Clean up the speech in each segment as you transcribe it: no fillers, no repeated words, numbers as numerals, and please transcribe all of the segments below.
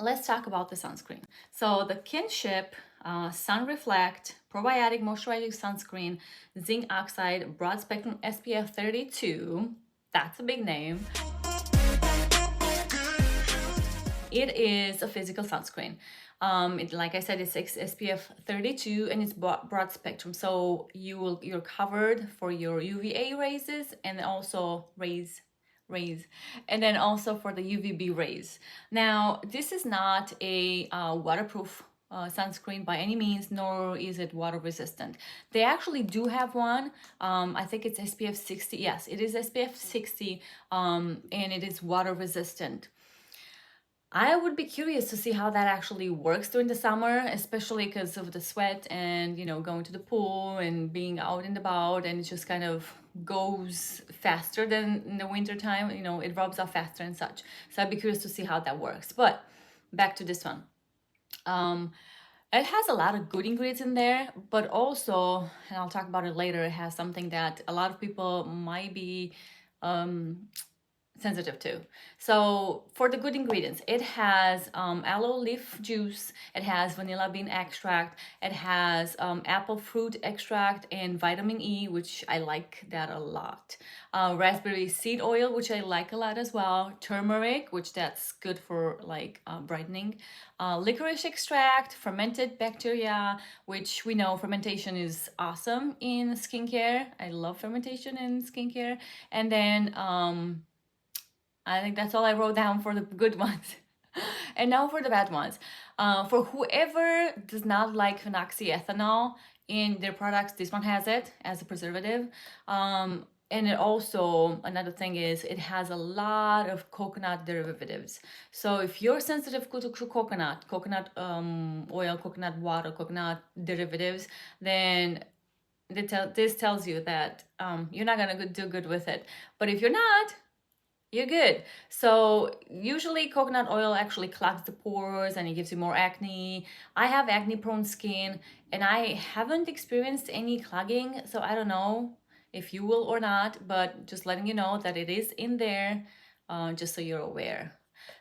let's talk about the sunscreen. So the Kinship Sun Reflect Probiotic Moisturizing Sunscreen Zinc Oxide Broad Spectrum SPF 32. That's a big name. It is a physical sunscreen. Like I said, it's SPF 32 and it's broad spectrum. So you're covered for your UVA rays and also rays, and then also for the UVB rays. Now, this is not a waterproof sunscreen by any means, nor is it water resistant. They actually do have one. I think it's SPF 60. Yes, it is SPF 60, and it is water resistant. I would be curious to see how that actually works during the summer, especially because of the sweat and, going to the pool and being out and about, and it just kind of goes faster than in the winter time, it rubs off faster and such. So I'd be curious to see how that works. But back to this one. It has a lot of good ingredients in there, but also, and I'll talk about it later, it has something that a lot of people might be sensitive to. So for the good ingredients, it has aloe leaf juice, it has vanilla bean extract, it has apple fruit extract and vitamin E, which I like that a lot. Raspberry seed oil, which I like a lot as well. Turmeric, which that's good for like brightening. Licorice extract, fermented bacteria, which we know fermentation is awesome in skincare. I love fermentation in skincare. And then I think that's all I wrote down for the good ones. And now for the bad ones. For whoever does not like phenoxyethanol in their products, this one has it as a preservative. And it also, another thing is, it has a lot of coconut derivatives. So if you're sensitive to coconut oil, coconut water, coconut derivatives, then this tells you that you're not gonna do good with it. But if you're not, you're good. So usually coconut oil actually clogs the pores and it gives you more acne. I have acne prone skin and I haven't experienced any clogging, so I don't know if you will or not, but just letting you know that it is in there, just so you're aware.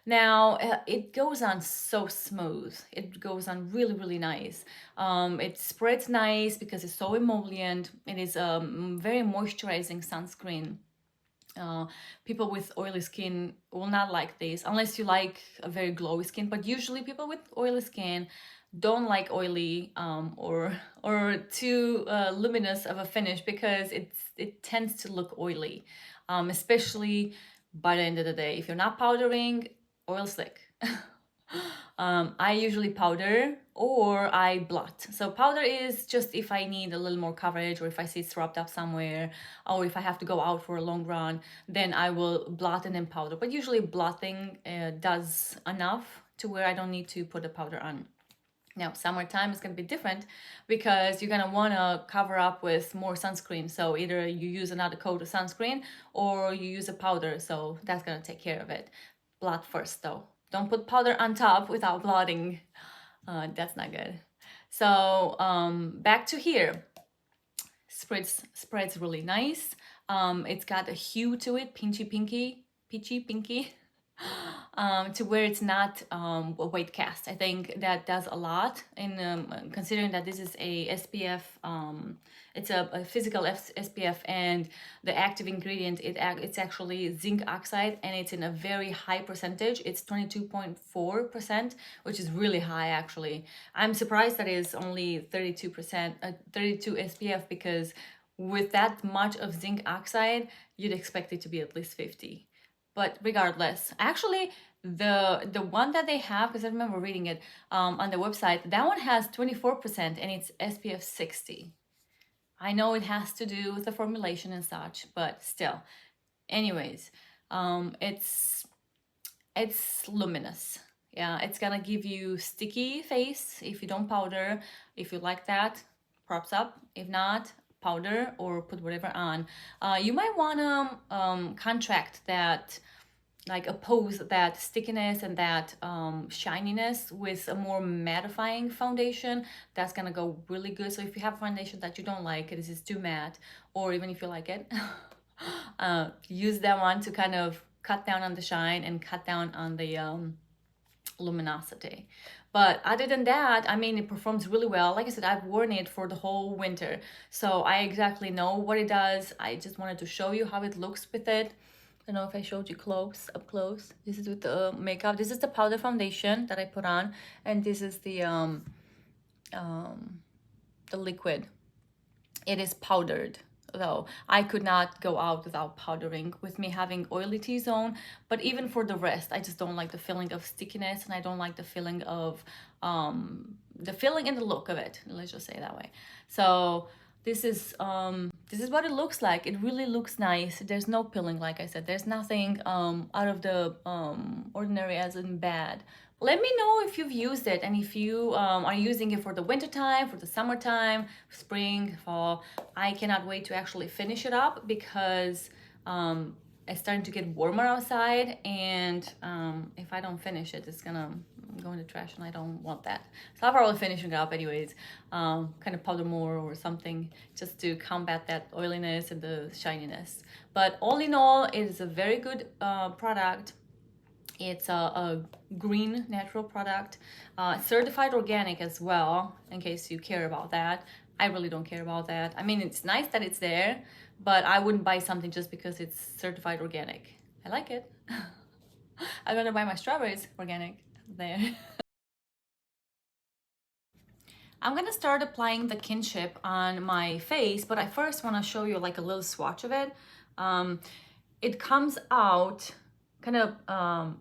Now, it goes on so smooth. It goes on really, really nice. It spreads nice because it's so emollient. It is a very moisturizing sunscreen. People with oily skin will not like this unless you like a very glowy skin, but usually people with oily skin don't like oily or too luminous of a finish because it tends to look oily, especially by the end of the day. If you're not powdering, oil slick. I usually powder or I blot. So powder is just if I need a little more coverage or if I see it's rubbed up somewhere or if I have to go out for a long run, then I will blot and then powder. But usually blotting does enough to where I don't need to put the powder on. Now, summertime is going to be different because you're going to want to cover up with more sunscreen. So either you use another coat of sunscreen or you use a powder. So that's going to take care of it. Blot first though. Don't put powder on top without blotting. That's not good. So back to here. Spreads really nice. It's got a hue to it, peachy pinky, to where it's not a white cast. I think that does a lot in considering that this is a SPF. It's a physical SPF, and the active ingredient it's actually zinc oxide, and it's in a very high percentage. It's 22.4%, which is really high actually. I'm surprised that it's only 32%, 32 SPF, because with that much of zinc oxide, you'd expect it to be at least 50. But regardless, actually, the one that they have, because I remember reading it on the website, that one has 24% and it's SPF 60. I know it has to do with the formulation and such, but still. Anyways, it's luminous. Yeah, it's gonna give you sticky face if you don't powder. If you like that, props up. If not, powder or put whatever on. You might wanna contract that, like oppose that stickiness and that shininess with a more mattifying foundation. That's gonna go really good. So if you have foundation that you don't like, this is too matte, or even if you like it, use that one to kind of cut down on the shine and cut down on the luminosity. But other than that, I mean, it performs really well. Like I said, I've worn it for the whole winter, so I exactly know what it does. I just wanted to show you how it looks with it. I don't know if I showed you up close. This is with the makeup. This is the powder foundation that I put on, and this is the liquid. It is powdered, though. I could not go out without powdering, with me having oily T-zone. But even for the rest, I just don't like the feeling of stickiness, and I don't like the feeling of the feeling and the look of it. Let's just say it that way. So this is what it looks like. It really looks nice. There's no pilling, like I said. There's nothing out of the ordinary, as in bad. Let me know if you've used it, and if you are using it for the winter time, for the summertime, spring, fall. I cannot wait to actually finish it up, because it's starting to get warmer outside, and if I don't finish it, it's gonna go in the trash, and I don't want that. So I'll probably finish it up anyways, kind of powder more or something, just to combat that oiliness and the shininess. But all in all, it is a very good product. It's a green natural product, certified organic as well, in case you care about that. I really don't care about that. I mean, it's nice that it's there, but I wouldn't buy something just because it's certified organic. I like it. I'd rather buy my strawberries organic there. I'm gonna start applying the Kinship on my face, but I first want to show you like a little swatch of it. It comes out kind of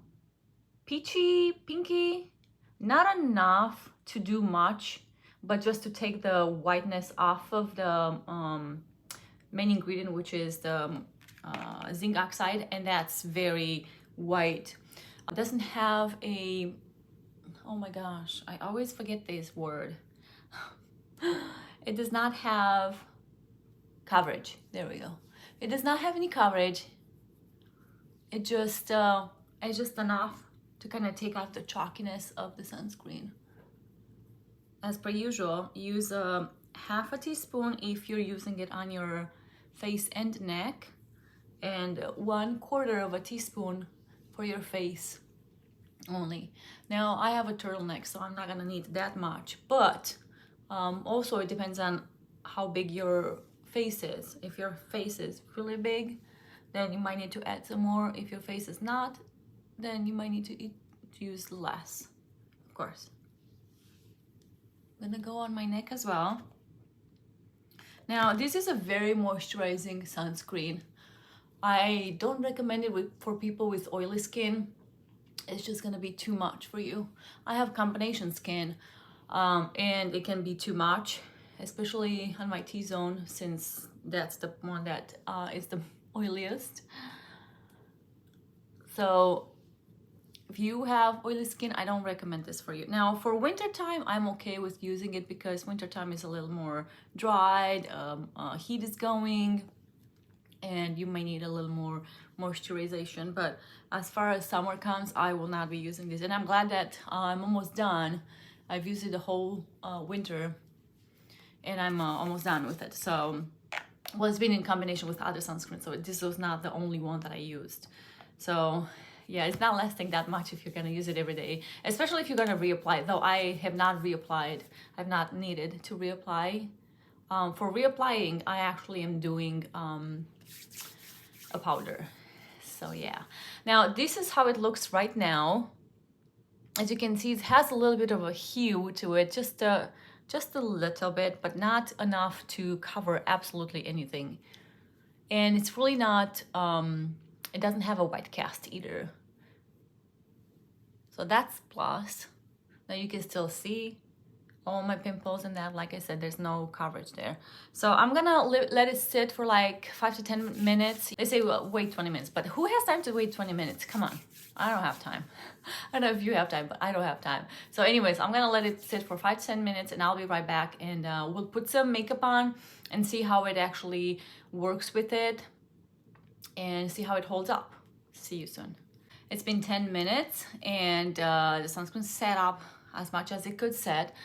peachy, pinky, not enough to do much, but just to take the whiteness off of the main ingredient, which is the zinc oxide, and that's very white. It doesn't have a, oh my gosh, I always forget this word. It does not have coverage. There we go. It does not have any coverage. It's just enough to kind of take out the chalkiness of the sunscreen. As per usual, use a half a teaspoon if you're using it on your face and neck, and 1/4 of a teaspoon for your face only. Now, I have a turtleneck, so I'm not gonna need that much, but also it depends on how big your face is. If your face is really big, then you might need to add some more. If your face is not, then you might need to use less, of course. I'm gonna go on my neck as well. Now, this is a very moisturizing sunscreen. I don't recommend it for people with oily skin. It's just gonna be too much for you. I have combination skin, and it can be too much, especially on my T-zone, since that's the one that is the oiliest. So if you have oily skin, I don't recommend this for you. Now, for wintertime, I'm okay with using it, because wintertime is a little more dried, heat is going, and you may need a little more moisturization. But as far as summer comes, I will not be using this. And I'm glad that I'm almost done. I've used it the whole winter, and I'm almost done with it. So, well, it's been in combination with other sunscreens, so this was not the only one that I used. So yeah, it's not lasting that much if you're gonna use it every day, especially if you're gonna reapply, though I have not reapplied. I've not needed to reapply. For reapplying, I actually am doing a powder. So yeah. Now, this is how it looks right now. As you can see, it has a little bit of a hue to it, just a little bit, but not enough to cover absolutely anything. And it's really not, it doesn't have a white cast either. So that's plus. Now you can still see all my pimples and that. Like I said, there's no coverage there. So I'm gonna let it sit for like 5 to 10 minutes. They say, well, wait 20 minutes, but who has time to wait 20 minutes? Come on, I don't have time. I don't know if you have time, but I don't have time. So anyways, I'm gonna let it sit for 5 to 10 minutes, and I'll be right back, and we'll put some makeup on and see how it actually works with it, and see how it holds up. See you soon. It's been 10 minutes, and the sunscreen set up as much as it could set.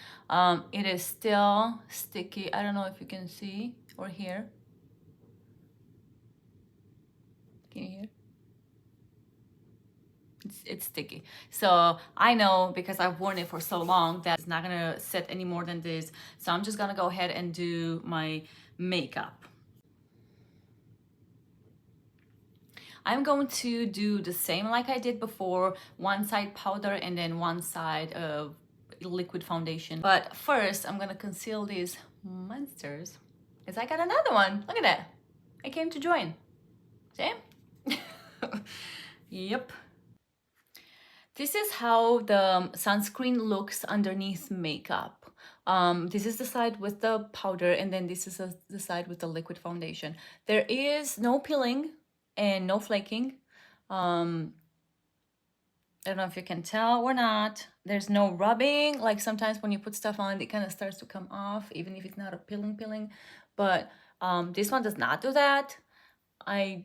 It is still sticky. I don't know if you can see or hear. Can you hear? It's sticky. So I know because I've worn it for so long that it's not gonna set any more than this. So I'm just gonna go ahead and do my makeup. I'm going to do the same like I did before, one side powder and then one side of liquid foundation. But first I'm gonna conceal these monsters because I got another one. Look at that. I came to join. See? Yep. This is how the sunscreen looks underneath makeup. This is the side with the powder, and then this is the side with the liquid foundation. There is no peeling and no flaking. I don't know if you can tell or not. There's no rubbing. Like sometimes when you put stuff on, it kind of starts to come off, even if it's not a peeling. But this one does not do that. I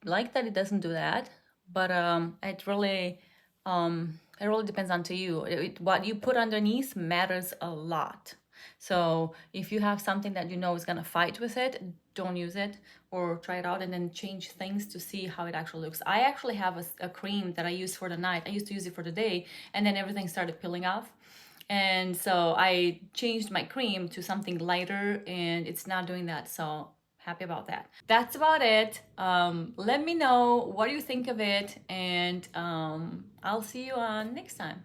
like that it doesn't do that, but it really depends on to you. What you put underneath matters a lot. So if you have something that you know is gonna fight with it, don't use it, or try it out and then change things to see how it actually looks. I actually have a cream that I use for the night. I used to use it for the day, and then everything started peeling off. And so I changed my cream to something lighter, and it's not doing that. So happy about that. That's about it. Let me know what you think of it, and I'll see you on next time.